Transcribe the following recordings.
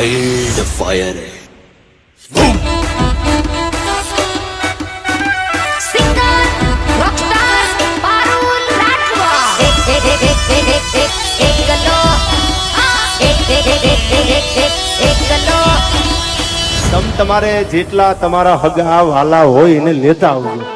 Wild fire है। તમ તમારે જેટલા તમારા હગા વાલા હોય એને લેતા આવજો।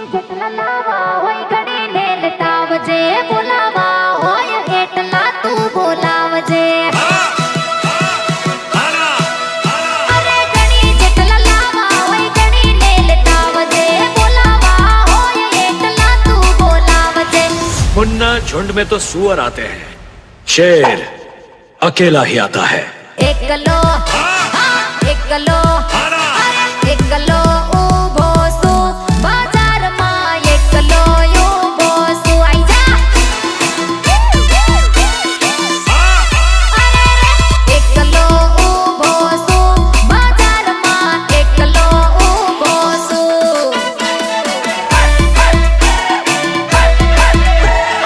मुन्ना झुंड में तो सुअर आते हैं, शेर अकेला ही आता है। एकलो एकलो एकलो ऊभो सु बाजार માં એકલો ઊભો સુ આઈ જા એકલો ઊભો સુ બાजार માં એકલો ઊભો સુ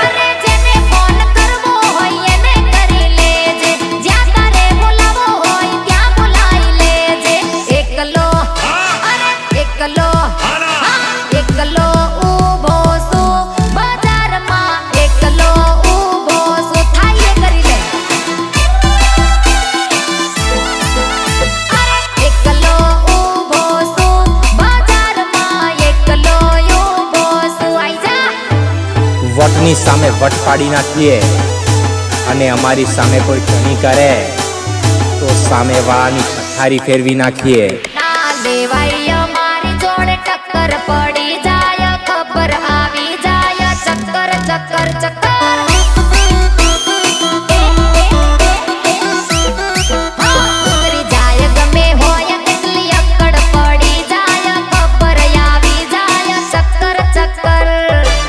અરે જેને ફોન કરવો હોય એને કરી લેજે જ્યાં તારે બોલાવો હોય ત્યાં બોલાઈ લેજે એકલો અરે એકલો એકલો ઊભો સુ બજારમાં એકલો ઊભો સુ થાય કરી લે એકલો ઊભો સુ બજારમાં એકલો ઊભો સુ આઈ જા વટની સામે વટ પાડી નાખીએ અને અમારી સામે કોઈ ટણી કરે તો સામે વાળાની પથારી ફેરવી નાખીએ। ના દેવાય મારી જોડે ટક્કર પડી જાય ખબર આવી જાય ચક્કર ચક્કર ચક્કર ઉતરી જાય ગમે હોય કેટલી અક્કડ પડી જાય ખબર આવી જાય ચક્કર ચક્કર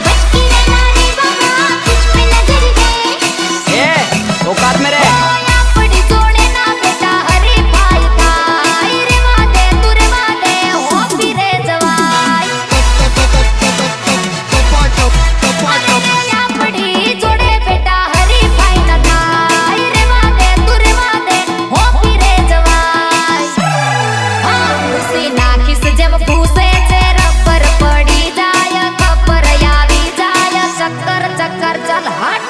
બચકી રે નાની બાબા तुझ पे नजर गई એ ઓકાત મે રે આપણી જોડે ના બેટા હરીફાઈ થાય રેવા દે તું રેવા દે હો પીરે જવાય આપણી જોડે બેટા હરીફાઈ ન થાય રેવા દે તું રેવા દે હો પીરે જવાય ખુશી નાખીશ જેમ ભૂસે છે રબર પડી જાય ખબર આવી જાય ચક્કર ચક્કર ચલ હટ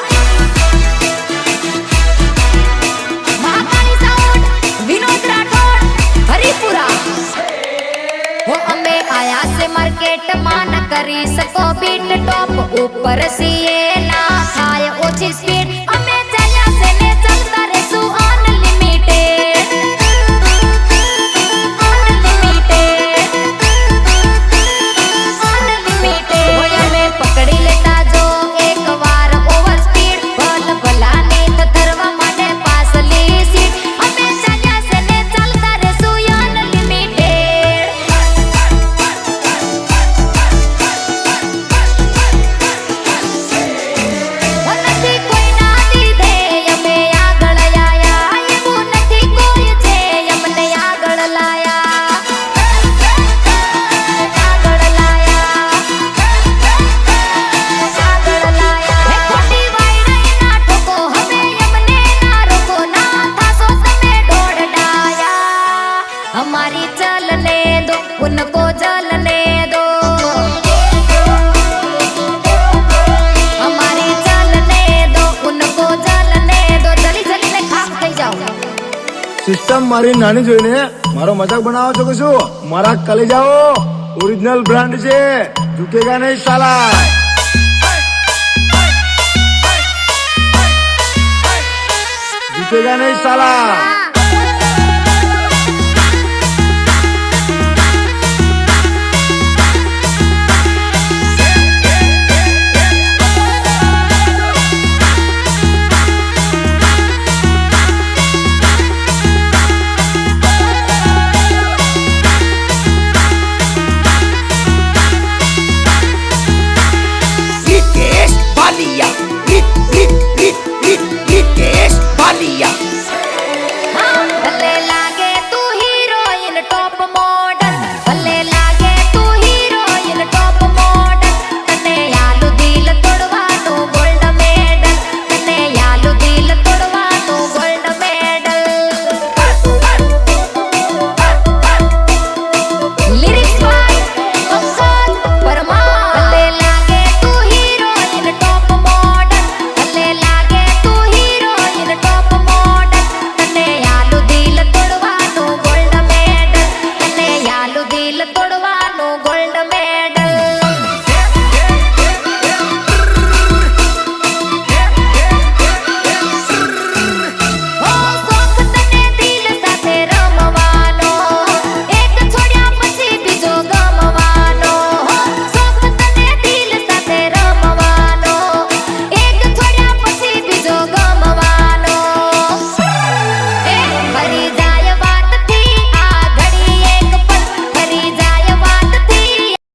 महाकाली साउंड विनोद राठौड़ हरिपुरा वो हमें आया से मार्केट मान करी सको बीट टॉप ऊपर सीए ना खाए ओછી स्पीड हमें चल्या से ने चलता रे सु अनलिमिटेड अनलिमिटेड वो हमें पकड़ी लेता जो एक बार ओवर स्पीड भल भला ने धरवा માટે પાસલી સીટ हमें चल्या से ने चलता रे सु अनलिमिटेड નથી કોઈ ના દીધે અમે આગળ આયા એવું નથી કોઈ છે અમને આગળ લાયા આગળ લાયા હે ખોટી વાયડાઈ ના ઠોકો હમે અમને ના રોકો ના થાસો તમે દોડ ડાયા हमारी चलने दो उनको जलने दो हमारी चलने दो उनको जलने दो जल्दी जल्दी ने खाक થઈ જાઓ સિસ્ટમ મારી નાની જોઈને મારો મજાક બનાવો છો કે શું? મારા કલેજાઓ ઓરિજિનલ બ્રાન્ડ છે, ઝુકેગા નહીં સાલા। ઝુકેગા નહીં સાલા।